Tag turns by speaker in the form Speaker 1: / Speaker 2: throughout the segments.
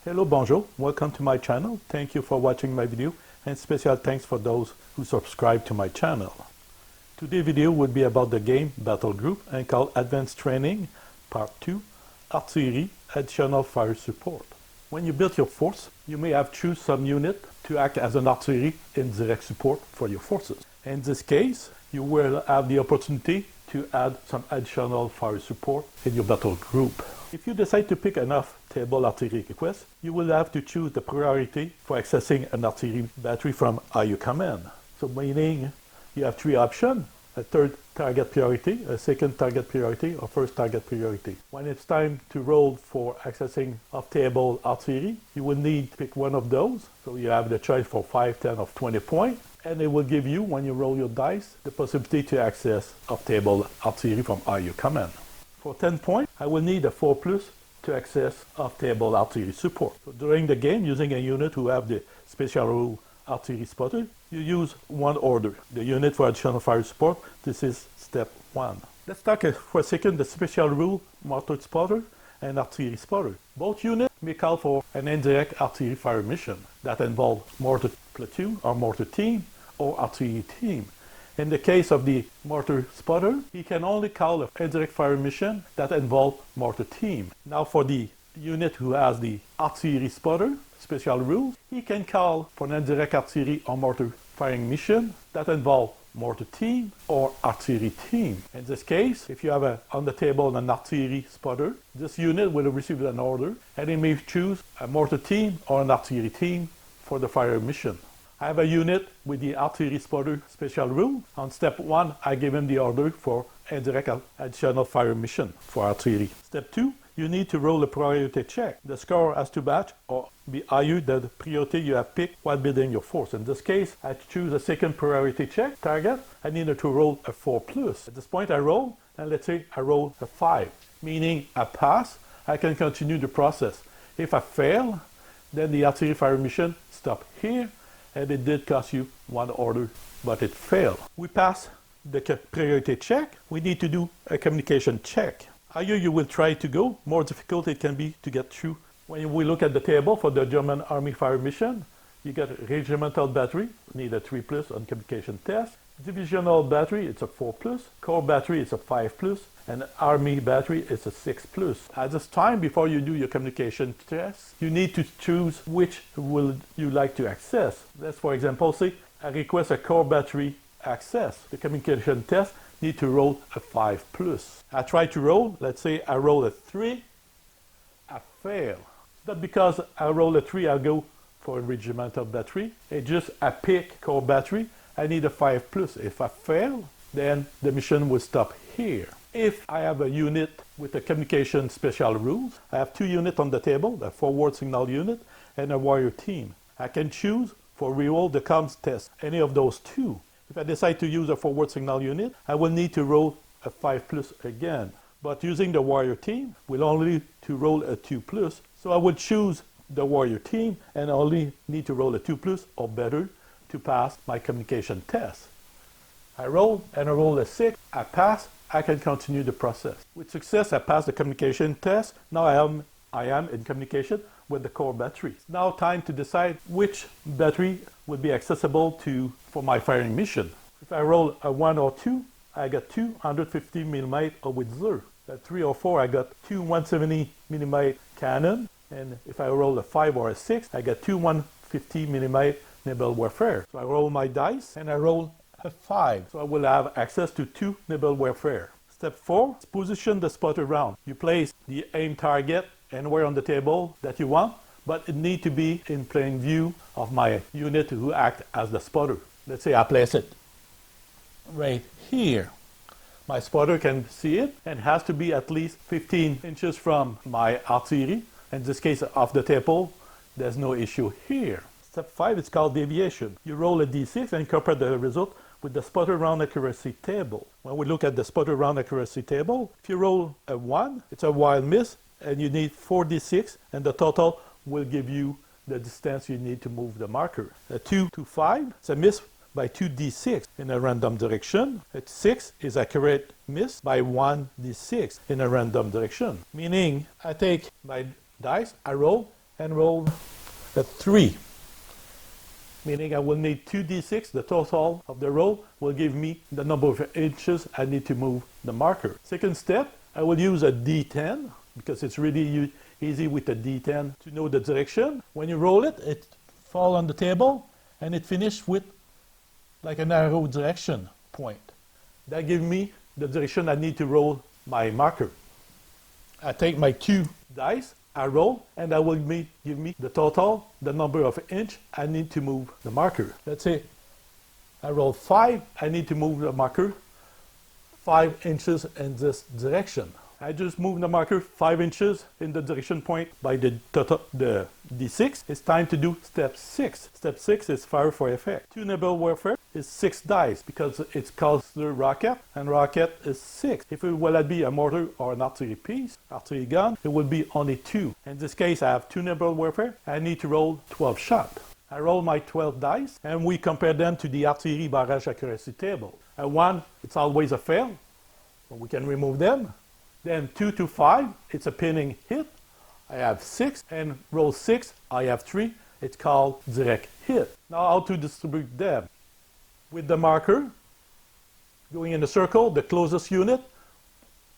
Speaker 1: Hello, bonjour, welcome to my channel. Thank you for watching my video and special thanks for those who subscribe to my channel. Today's video will be about the game Battlegroup and called Advanced Training Part 2 Artillery Additional Fire Support. When you build your force, you may have choose some unit to act as an artillery in direct support for your forces. In this case, you will have the opportunity to add some additional fire support in your battle group. If you decide to pick enough table artillery requests, you will have to choose the priority for accessing an artillery battery from IU command. So meaning you have three options: a third target priority, a second target priority, or first target priority. When it's time to roll for accessing off-table artillery, you will need to pick one of those. So you have the choice for 5, 10, or 20 points. And it will give you, when you roll your dice, the possibility to access off-table artillery from IU command. For 10 points, I will need a 4+ to access off-table artillery support. So during the game, using a unit who have the special rule artillery spotter, you use one order. The unit for additional fire support, this is step 1. Let's talk for a second the special rule mortar spotter and artillery spotter. Both units may call for an indirect artillery fire mission that involves mortar platoon or mortar team or artillery team. In the case of the mortar spotter, he can only call an indirect fire mission that involves mortar team. Now for the unit who has the artillery spotter special rules, he can call for an indirect artillery or mortar firing mission that involves mortar team or artillery team. In this case, if you have on the table an artillery spotter, this unit will receive an order and he may choose a mortar team or an artillery team for the fire mission. I have a unit with the artillery spotter special rule. On step 1, I give him the order for indirect additional fire mission for artillery. Step 2, you need to roll a priority check. The score has to match or be higher than the priority you have picked while building your force. In this case, I choose a second priority check target. I need to roll a 4+. At this point I roll, and let's say I roll a 5, meaning I pass. I can continue the process. If I fail, then the artillery fire mission stop here, and it did cost you one order, but it failed. We pass the priority check. We need to do a communication check. Higher you will try to go, more difficult it can be to get through. When we look at the table for the German Army fire mission, you get a regimental battery, need a 3+ on communication test. Divisional battery, it's a 4+. Corps battery, it's a 5+. And Army battery, it's a 6+. At this time, before you do your communication test, you need to choose which will you like to access. Let's, for example, say I request a Corps battery access. The communication test need to roll a 5+. I try to roll, let's say I roll a 3, I fail. Not because I roll a 3, I'll go for a regimental battery. It's just I pick Corps battery, I need a 5+. If I fail, then the mission will stop here. If I have a unit with a communication special rules, I have two units on the table, a forward signal unit and a warrior team. I can choose for reroll the comms test, any of those two. If I decide to use a forward signal unit, I will need to roll a 5+ again. But using the warrior team, we'll only to roll a 2+. So I will choose the warrior team and only need to roll a 2+ or better to pass my communication test. I roll and I roll a 6, I pass, I can continue the process. With success, I pass the communication test. Now I am in communication with the core battery. It's now time to decide which battery will be accessible for my firing mission. If I roll a 1 or 2, I got 2 150mm howitzer. At 3 or 4, I got 2 170mm cannon. And if I roll a 5 or a 6, I got 2 150mm naval warfare. So I roll my dice and I roll a 5. So I will have access to 2 naval warfare. Step 4, position the spotter round. You place the aim target anywhere on the table that you want, but it needs to be in plain view of my unit who act as the spotter. Let's say I place it right here. My spotter can see it and has to be at least 15 inches from my artillery. In this case, off the table, there's no issue here. Step 5 is called deviation. You roll a d6 and compare the result with the spotter round accuracy table. When we look at the spotter round accuracy table, if you roll a 1, it's a wild miss, and you need 4d6, and the total will give you the distance you need to move the marker. A 2 to 5, it's a miss by 2d6 in a random direction. A 6 is accurate miss by 1d6 in a random direction. Meaning, I take my dice, I roll, and roll a 3. Meaning I will need 2d6. The total of the roll will give me the number of inches I need to move the marker. Second step, I will use a d10 because it's really easy with a d10 to know the direction. When you roll it, it falls on the table and it finishes with like an arrow direction point. That gives me the direction I need to roll my marker. I take my 2 dice, I roll, and that will give me the total, the number of inch I need to move the marker. Let's say I roll 5, I need to move the marker 5 inches in this direction. I just move the marker 5 inches in the direction point by the D6. It's time to do step 6. Step 6 is fire for effect. Tunable warfare is 6 dice because it's called the rocket, and rocket is 6. If it will be a mortar or an artillery piece, artillery gun, it will be only 2. In this case, I have tunable warfare. I need to roll 12 shots. I roll my 12 dice, and we compare them to the artillery barrage accuracy table. A 1, it's always a fail, so we can remove them. Then 2 to 5, it's a pinning hit. I have 6, and roll 6, I have 3. It's called direct hit. Now how to distribute them? With the marker, going in a circle, the closest unit,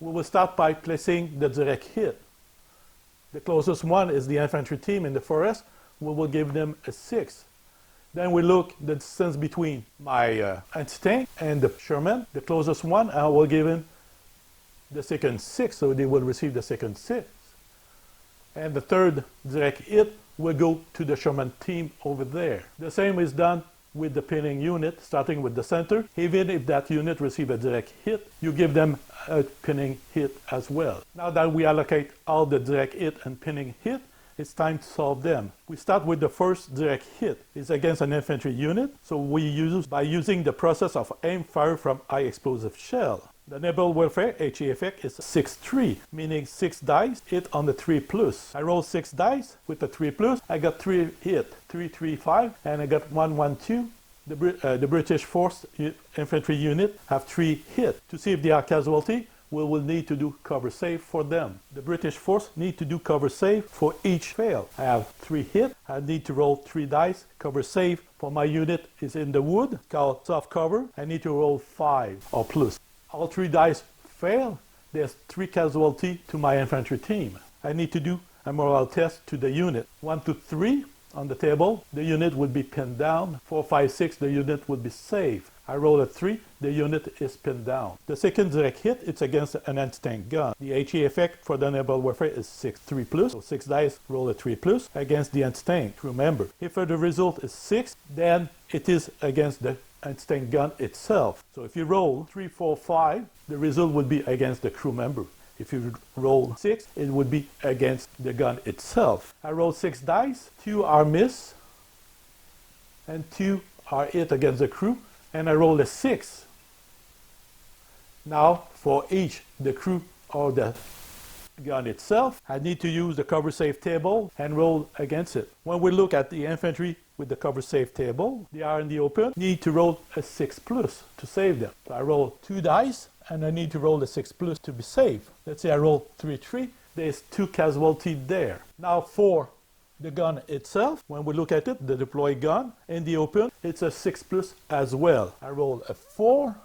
Speaker 1: we will start by placing the direct hit. The closest one is the infantry team in the forest. We will give them a 6. Then we look the distance between my anti-tank and the Sherman. The closest one, I will give him the second 6, so they will receive the second 6. And the third direct hit will go to the Sherman team over there. The same is done with the pinning unit, starting with the center. Even if that unit receives a direct hit, you give them a pinning hit as well. Now that we allocate all the direct hit and pinning hit, it's time to solve them. We start with the first direct hit. It's against an infantry unit, so we use by using the process of aim fire from high explosive shell. The naval warfare HE effect is 6-3, meaning 6 dice hit on the 3+. I roll 6 dice with the 3+. I got 3 hit, 3-3-5, and I got 1-1-2. The British force infantry unit have 3 hit. To see if they are casualty, we will need to do cover save for them. The British force need to do cover save for each fail. I have 3 hit. I need to roll 3 dice. Cover save for my unit is in the wood, called soft cover. I need to roll 5 or plus. All 3 dice fail. There's 3 casualty to my infantry team. I need to do a morale test to the unit. 1 to 3 on the table, the unit will be pinned down. 4, 5, 6, the unit will be safe. I roll a 3, the unit is pinned down. The second direct hit, it's against an anti-tank gun. The HE effect for the naval warfare is 3+, so 6 dice, roll a 3+, against the anti-tank, remember. If the result is 6, then it is against the anti-tank gun itself. So if you roll 3, 4, 5, the result would be against the crew member. If you roll 6, it would be against the gun itself. I roll 6 dice, 2 are miss, and 2 are hit against the crew, and I roll a 6. Now, for each, the crew or the gun itself, I need to use the cover save table and roll against it. When we look at the infantry with the cover save table, they are in the open, need to roll a 6+ to save them. So I roll 2 dice, and I need to roll a 6+ to be safe. Let's say I roll 3-3, there's 2 casualties there. Now for the gun itself, when we look at it, the deployed gun in the open, it's a 6+ as well. I roll a 4,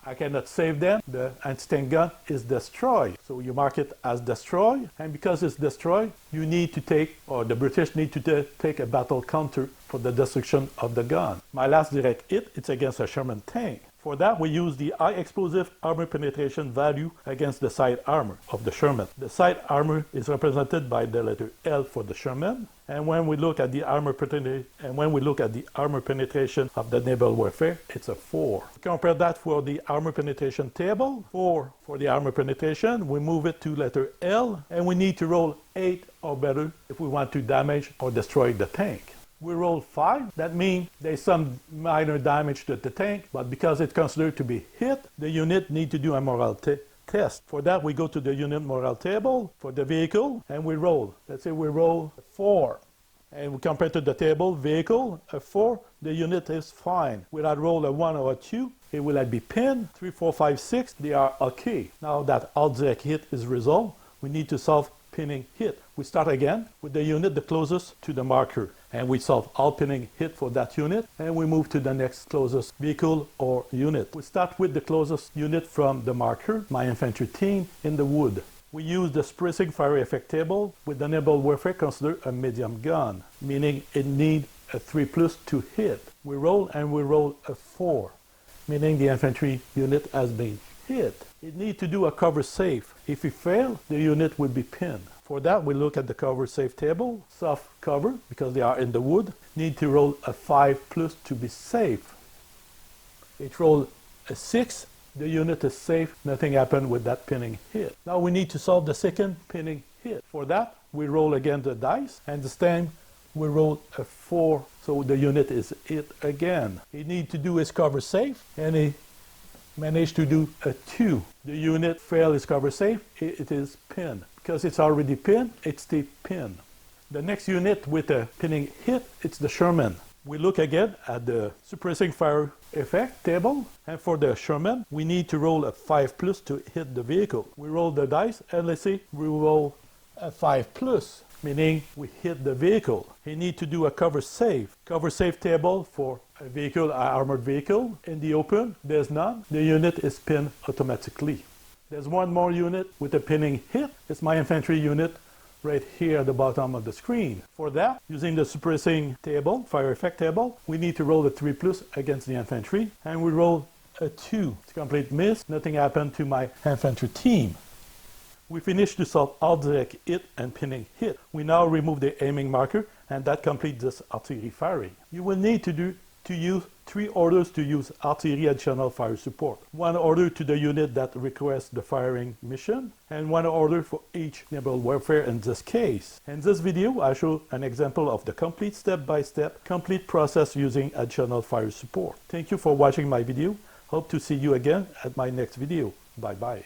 Speaker 1: I cannot save them. The anti-tank gun is destroyed. So you mark it as destroyed, and because it's destroyed, you need to take, or the British need to take a battle counter for the destruction of the gun. My last direct hit, it's against a Sherman tank. For that, we use the high explosive armor penetration value against the side armor of the Sherman. The side armor is represented by the letter L for the Sherman, and when we look at the armor penetration of the naval warfare, it's a 4. Compare that for the armor penetration table. 4 for the armor penetration. We move it to letter L, and we need to roll 8 or better if we want to damage or destroy the tank. We roll 5, that means there's some minor damage to the tank, but because it's considered to be hit, the unit need to do a morale test. For that, we go to the unit morale table for the vehicle, and we roll. Let's say we roll 4. And we compare to the table, vehicle, a 4, the unit is fine. Will I roll a 1 or a 2? It will be pinned. 3, 4, 5, 6, they are okay. Now that all direct hit is resolved, we need to solve pinning hit. We start again with the unit the closest to the marker, and we solve all pinning hit for that unit, and we move to the next closest vehicle or unit. We start with the closest unit from the marker, my infantry team in the wood. We use the suppressing fire effect table with the nimble warfare considered a medium gun, meaning it needs a 3+ to hit. We roll and we roll a 4, meaning the infantry unit has been hit. It needs to do a cover safe. If we fail, the unit will be pinned. For that, we look at the cover safe table. Soft cover, because they are in the wood, need to roll a 5+ to be safe. It rolls a 6, the unit is safe, nothing happened with that pinning hit. Now we need to solve the second pinning hit. For that, we roll again the dice, and this time we roll a 4, so the unit is hit again. He needs to do his cover safe, and he managed to do a 2. The unit failed his cover safe, it is pinned. Because it's already pinned, it's the pin. The next unit with a pinning hit, it's the Sherman. We look again at the suppressing fire effect table, and for the Sherman, we need to roll a 5+ to hit the vehicle. We roll the dice, and let's see, we roll a 5+, meaning we hit the vehicle. You need to do a cover safe. Cover safe table for a vehicle, an armored vehicle. In the open, there's none. The unit is pinned automatically. There's one more unit with a pinning hit. It's my infantry unit right here at the bottom of the screen. For that, using the suppressing table, fire effect table, we need to roll a 3+ against the infantry, and we roll a 2. It's a complete miss. Nothing happened to my infantry team. We finished to solve all direct hit and pinning hit. We now remove the aiming marker, and that completes this artillery firing. You will need to use 3 orders to use artillery additional fire support. 1 order to the unit that requests the firing mission, and 1 order for each nimble warfare in this case. In this video, I show an example of the complete step-by-step complete process using additional fire support. Thank you for watching my video. Hope to see you again at my next video. Bye-bye.